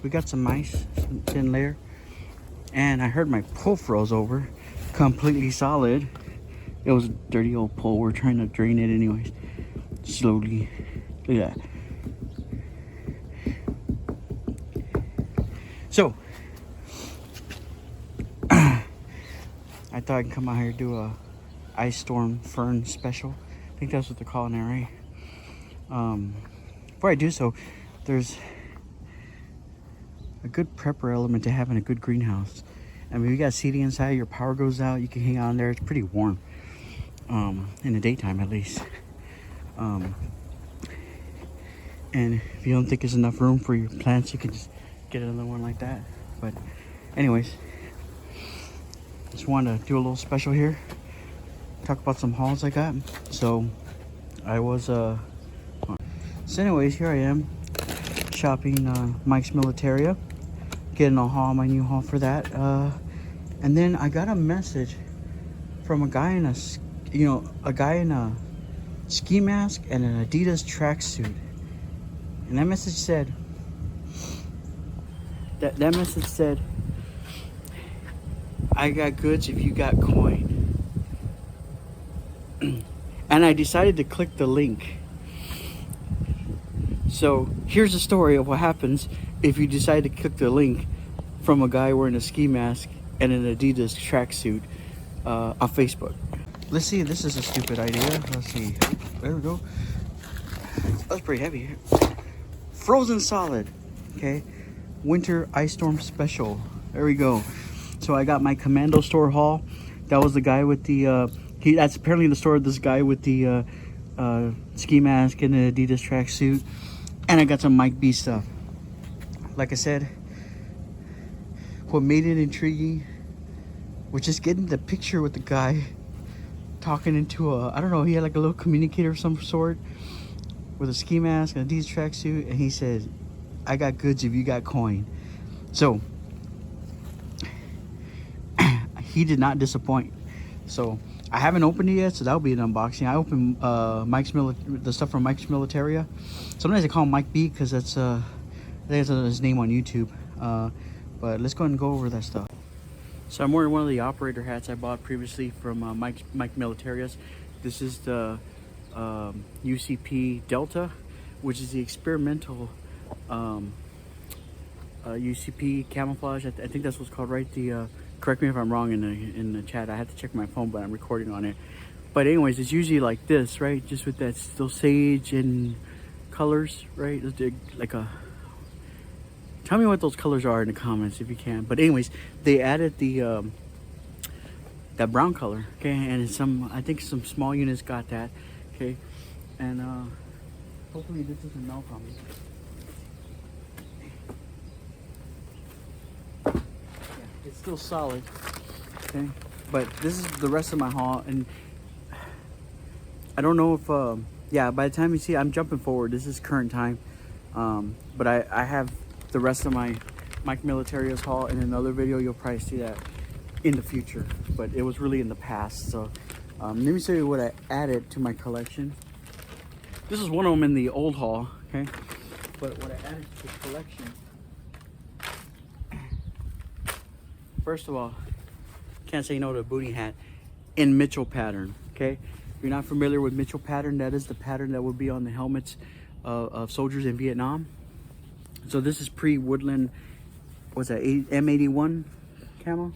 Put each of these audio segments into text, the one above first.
We got some ice, some thin layer, and I heard my pull froze over, completely solid. It was a dirty old pull. We're trying to drain it anyways, slowly. Look at that. So I thought I'd come out here and do a Ice Storm Fern special. I think that's what they're calling it, right? Before I do so, there's a good prepper element to having a good greenhouse. I mean, you got seating inside, your power goes out, you can hang out in there. It's pretty warm, in the daytime at least. And if you don't think there's enough room for your plants, you can just get another one like that. But anyways, just wanted to do a little special here, talk about some hauls I got. So I was so anyways, here I am shopping Mikesmilitaria, getting a haul, my new haul for that. And then I got a message from a guy in a ski mask and an Adidas tracksuit, and that message said I got goods if you got coin. And I decided to click the link. So here's the story of what happens if you decide to click the link from a guy wearing a ski mask and an Adidas tracksuit on Facebook. Let's see if this is a stupid idea. Let's see. There we go. That's pretty heavy. Frozen solid. Okay. Winter Ice Storm special. There we go. So I got my Kommando store haul. That was the guy with the that's apparently the store of this guy with the ski mask and the Adidas tracksuit. And I got some Mikeb stuff. Like I said, what made it intriguing was just getting the picture with the guy talking into I don't know, he had like a little communicator of some sort with a ski mask and a Adidas tracksuit, and he said, I got goods if you got coin. So he did not disappoint. So I haven't opened it yet, so that'll be an unboxing. I opened the stuff from Mikesmilitaria. Sometimes I call him Mikeb because that's I think that's his name on YouTube. But let's go ahead and go over that stuff. So I'm wearing one of the operator hats I bought previously from Mikesmilitaria's. This is the UCP Delta, which is the experimental UCP camouflage. I think that's what's called, right? The correct me if I'm wrong in the chat. I have to check my phone, but I'm recording on it. But anyways, it's usually like this, right? Just with that still sage and colors, right? Like a. Tell me what those colors are in the comments if you can. But anyways, they added the that brown color, okay? And I think some small units got that, okay? And hopefully this doesn't melt on me. Yeah, it's still solid, okay? But this is the rest of my haul, and I don't know if yeah, by the time you see, I'm jumping forward. This is current time, but I have the rest of my Mikesmilitaria's haul in another video. You'll probably see that in the future, but it was really in the past. So let me show you what I added to my collection. This is one of them in the old haul, okay? But what I added to the collection, first of all, can't say no to a booty hat in Mitchell pattern, okay? If you're not familiar with Mitchell pattern, that is the pattern that would be on the helmets of soldiers in Vietnam. So this is pre-Woodland, what's that, M81 camo?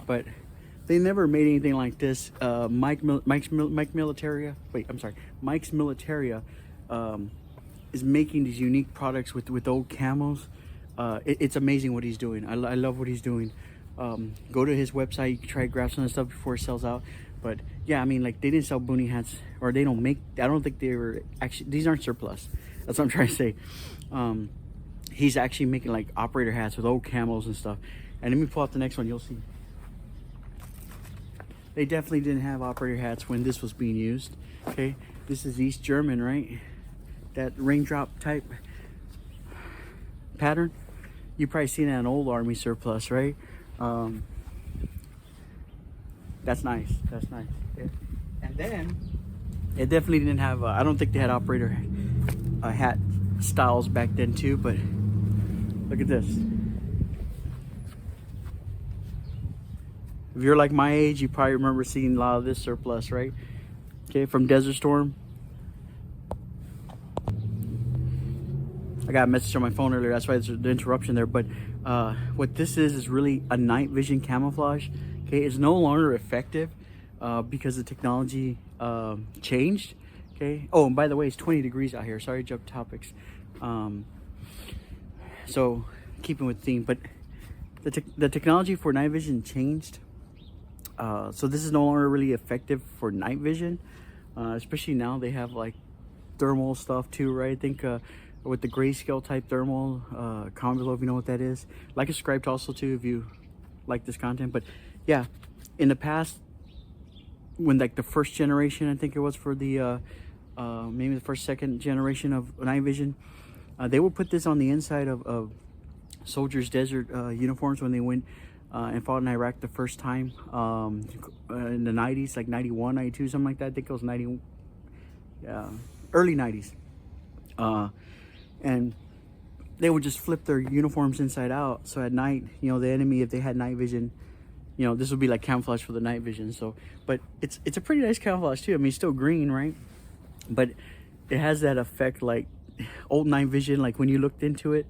But they never made anything like this. Mikesmilitaria is making these unique products with old camos. It's amazing what he's doing. I love what he's doing. Go to his website, you can try to grab some of the stuff before it sells out. But yeah, I mean, like, they didn't sell boonie hats, or they don't make, I don't think they were actually, these aren't surplus. That's what I'm trying to say. He's actually making like operator hats with old camos and stuff. And let me pull out the next one, you'll see. They definitely didn't have operator hats when this was being used. Okay, this is East German, right? That raindrop type pattern. You've probably seen that in old army surplus, right? That's nice. That's nice. Okay. And then it definitely didn't have. I don't think they had operator hat styles back then too, but look at this. If you're like my age, you probably remember seeing a lot of this surplus, right? Okay, from Desert Storm. I got a message on my phone earlier, that's why there's the interruption there. But what this is really a night vision camouflage. Okay, it's no longer effective because the technology changed. Okay. Oh, and by the way, it's 20 degrees out here. Sorry to jump topics. So keeping with theme, but the technology for night vision changed. So this is no longer really effective for night vision, especially now they have like thermal stuff too, right? I think with the grayscale type thermal, comment below if you know what that is. Like and subscribe also too if you like this content. But yeah, in the past, when like the first generation, I think it was for the maybe the first, second generation of night vision, they would put this on the inside of soldiers' desert uniforms when they went and fought in Iraq the first time in the 90s, like 91, 92, something like that. I think it was 90, early 90s. And they would just flip their uniforms inside out. So at night, you know, the enemy, if they had night vision, you know, this would be like camouflage for the night vision. So, but it's a pretty nice camouflage too. I mean, it's still green, right? But it has that effect like old night vision. Like when you looked into it,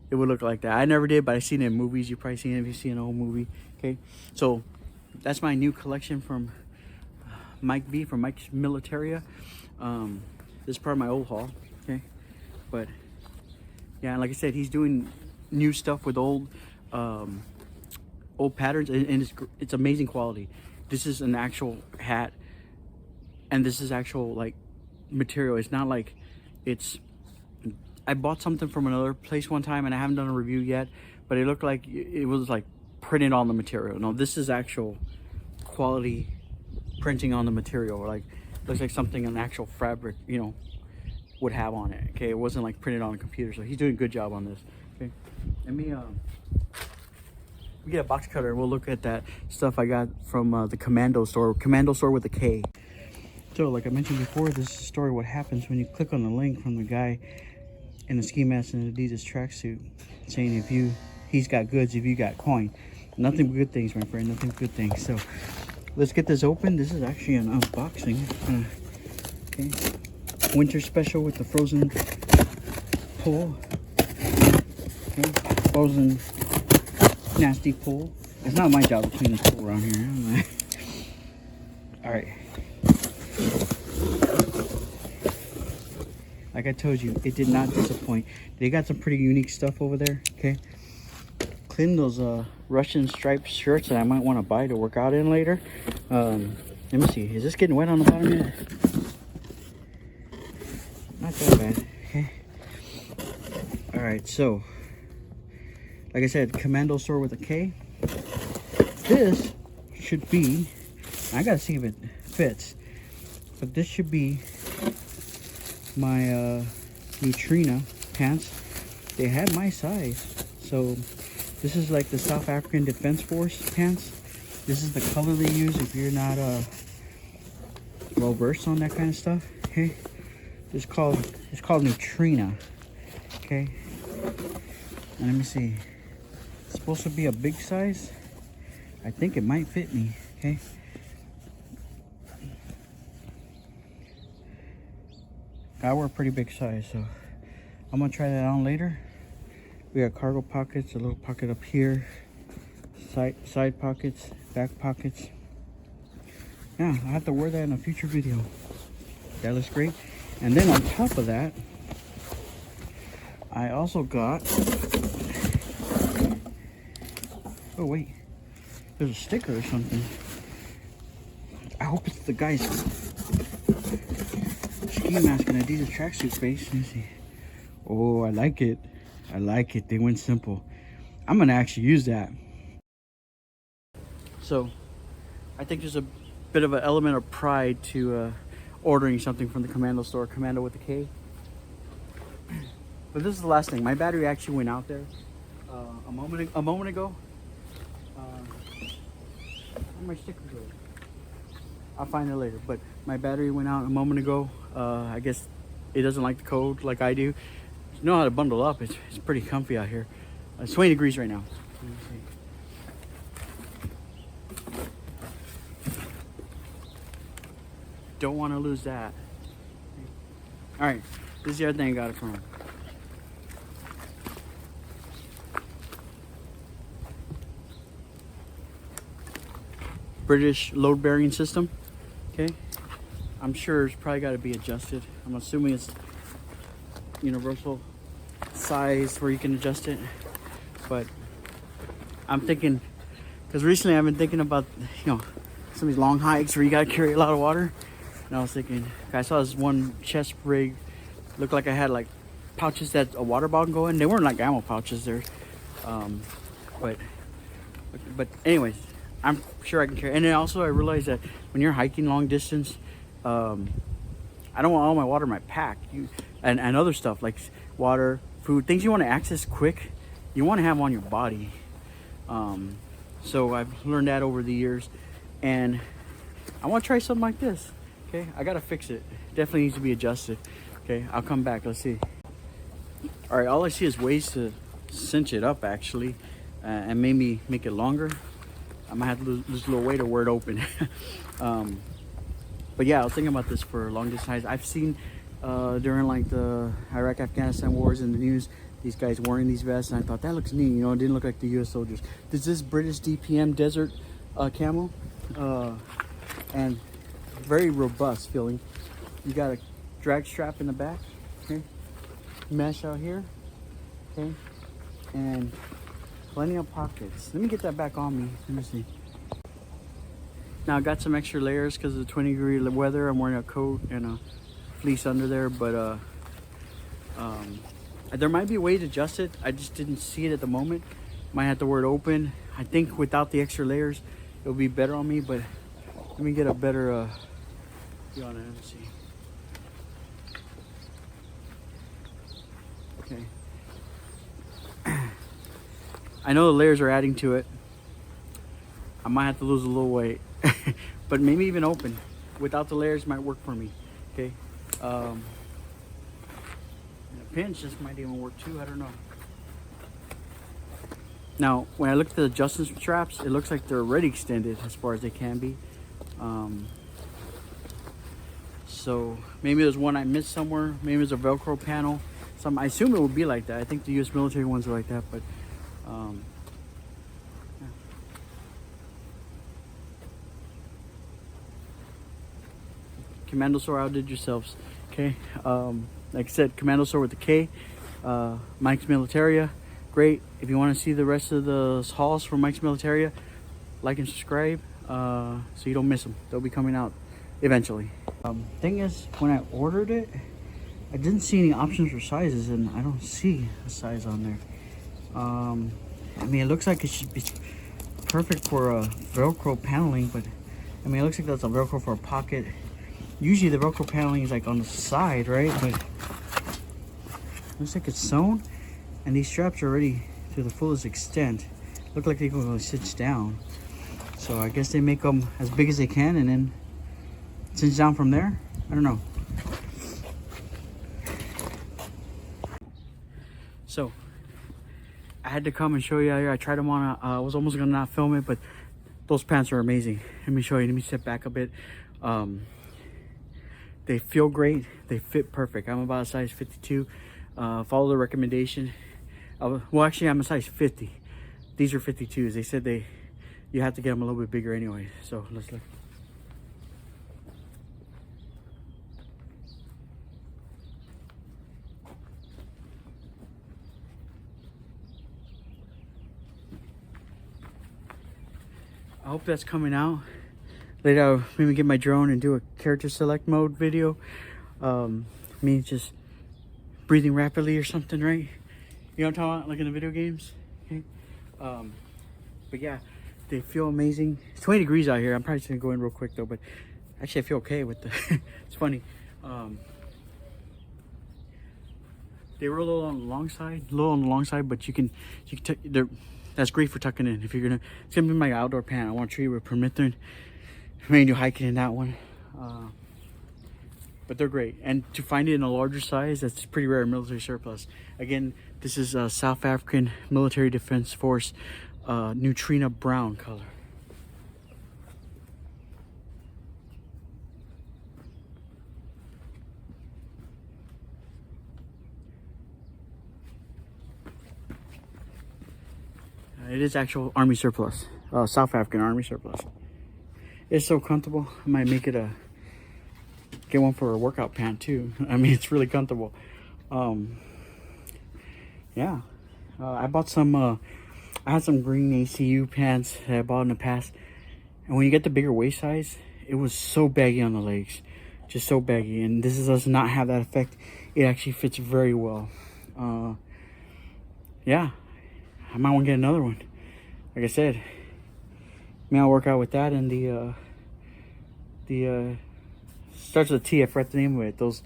it would look like that. I never did, but I've seen it in movies. You've probably seen it if you've seen an old movie. Okay, so that's my new collection from Mike V from Mikesmilitaria. This is part of my old haul. Okay, but yeah, like I said, he's doing new stuff with old patterns, and it's amazing quality. This is an actual hat, and this is actual like material. It's not like it's. I bought something from another place one time, and I haven't done a review yet, but it looked like it was like printed on the material. No, this is actual quality printing on the material. Like looks like something an actual fabric, you know, would have on it. Okay, it wasn't like printed on a computer. So he's doing a good job on this. Okay, let me we get a box cutter and we'll look at that stuff I got from the Kommando store with a K. So like I mentioned before, this is a story what happens when you click on the link from the guy in the ski mask and Adidas tracksuit, saying if he's got goods, if you got coin. Nothing but good things, my friend, nothing but good things. So let's get this open. This is actually an unboxing. Okay, winter special with the frozen pull. Okay, frozen nasty pull. It's not my job to clean this pull around here. All right. Like I told you, it did not disappoint. They got some pretty unique stuff over there. Okay, clean those Russian striped shirts that I might want to buy to work out in later. Let me see. Is this getting wet on the bottom yet? Not that bad. Okay. All right. So, like I said, Kommando store with a K. This should be. I gotta see if it fits, but this should be my Neutrina pants. They had my size, so this is like the South African Defense Force pants. This is the color they use if you're not well versed on that kind of stuff. Okay, it's called Neutrina. Okay, and let me see. It's supposed to be a big size. I think it might fit me. Okay. I wear a pretty big size, so I'm gonna try that on later. We got cargo pockets, a little pocket up here, side pockets, back pockets. Yeah, I have to wear that in a future video. That looks great. And then on top of that, I also got, oh wait, there's a sticker or something. I hope it's the guy's ski mask and Adidas tracksuit face. Let me see. Oh, I like it. I like it. They went simple. I'm gonna actually use that. So, I think there's a bit of an element of pride to ordering something from the Kommando store, Kommando with a K. But this is the last thing. My battery actually went out there a moment ago. Where my stickers go? I'll find it later. But my battery went out a moment ago. I guess it doesn't like the code like I do. you know how to bundle up. It's pretty comfy out here. It's 20 degrees right now. Let me see. Don't want to lose that. All right, this is the other thing I got it from. British load bearing system. Okay, I'm sure it's probably got to be adjusted. I'm assuming it's universal size where you can adjust it, but I'm thinking, because recently I've been thinking about, you know, some of these long hikes where you got to carry a lot of water, and I was thinking, I saw this one chest rig, looked like I had like pouches that a water bottle can go in. They weren't like ammo pouches there, but anyways, I'm sure I can carry. And then also I realized that when you're hiking long distance, I don't want all my water in my pack. And other stuff like water, food, things you want to access quick, you want to have on your body. So I've learned that over the years, and I want to try something like this. Okay, I gotta fix it. Definitely needs to be adjusted. Okay, I'll come back. Let's see. All right, all I see is ways to cinch it up actually, and maybe make it longer. I might have to lose a little weight or wear it open. But yeah, I was thinking about this for long distance hikes. I've seen during like the Iraq-Afghanistan wars in the news, these guys wearing these vests, and I thought that looks neat. You know, it didn't look like the U.S. soldiers. This is British DPM desert camo, and very robust feeling. You got a drag strap in the back, okay, mesh out here, okay, and plenty of pockets. Let me get that back on me. Let me see. Now I got some extra layers because of the 20-degree weather. I'm wearing a coat and a fleece under there, but there might be a way to adjust it. I just didn't see it at the moment. Might have to wear it open. I think without the extra layers, it'll be better on me. But let me get a better view on it. Let me see. Okay. I know the layers are adding to it. I might have to lose a little weight, but maybe even open without the layers might work for me. Okay. A pinch just might even work too. I don't know. Now, when I look at the adjustment straps, it looks like they're already extended as far as they can be. So maybe there's one I missed somewhere. Maybe there's a Velcro panel. I assume it would be like that. I think the U.S. military ones are like that, but yeah. Kommando store, outdid yourselves. Okay, like I said, Kommando store with the K. Mikesmilitaria, great. If you want to see the rest of the hauls from Mikesmilitaria, like and subscribe so you don't miss them. They'll be coming out eventually. Thing is, when I ordered it, I didn't see any options for sizes, and I don't see a size on there. I mean, it looks like it should be perfect for Velcro paneling, but I mean, it looks like that's a Velcro for a pocket. Usually the Velcro paneling is like on the side, right? But looks like it's sewn, and these straps are already to the fullest extent. Look like they can cinch down. So I guess they make them as big as they can and then cinch down from there. I don't know. So I had to come and show you out here. I tried them on. I was almost gonna not film it, but those pants are amazing. Let me show you. Let me step back a bit. They feel great. They fit perfect. I'm about a size 52. Follow the recommendation. Well, actually, I'm a size 50. These are 52s. They said you have to get them a little bit bigger anyway. So let's look. I hope that's coming out. Later I'll maybe get my drone and do a character select mode video. Me just breathing rapidly or something, right? You know what I'm talking about, like in the video games? Okay. But yeah, they feel amazing. It's 20 degrees out here. I'm probably just gonna go in real quick though, but actually I feel okay with the it's funny. They were a little on the long side, but you can that's great for tucking in. If you're gonna, it's gonna be my outdoor pant. I want to treat it with permethrin. Maybe do hiking in that one. but they're great. And to find it in a larger size, that's pretty rare in military surplus. Again, this is a South African Military Defense Force Neutrina brown color. It is actual Army surplus, South African Army surplus. It's so comfortable. I might make it get one for a workout pant too. I mean, it's really comfortable. Yeah, I bought some. I had some green ACU pants that I bought in the past, and when you get the bigger waist size, it was so baggy on the legs, just so baggy. And this does not have that effect. It actually fits very well. Yeah, I might want to get another one. Like I said, maybe I'll work out with that and the starts with a T. I forgot the name of it. Those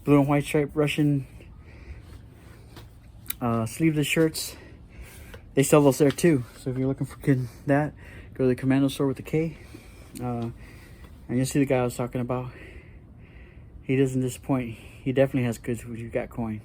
blue and white striped Russian sleeveless shirts. They sell those there too. So if you're looking for that, go to the Kommando store with the K. And you'll see the guy I was talking about. He doesn't disappoint. He definitely has goods if you got coin.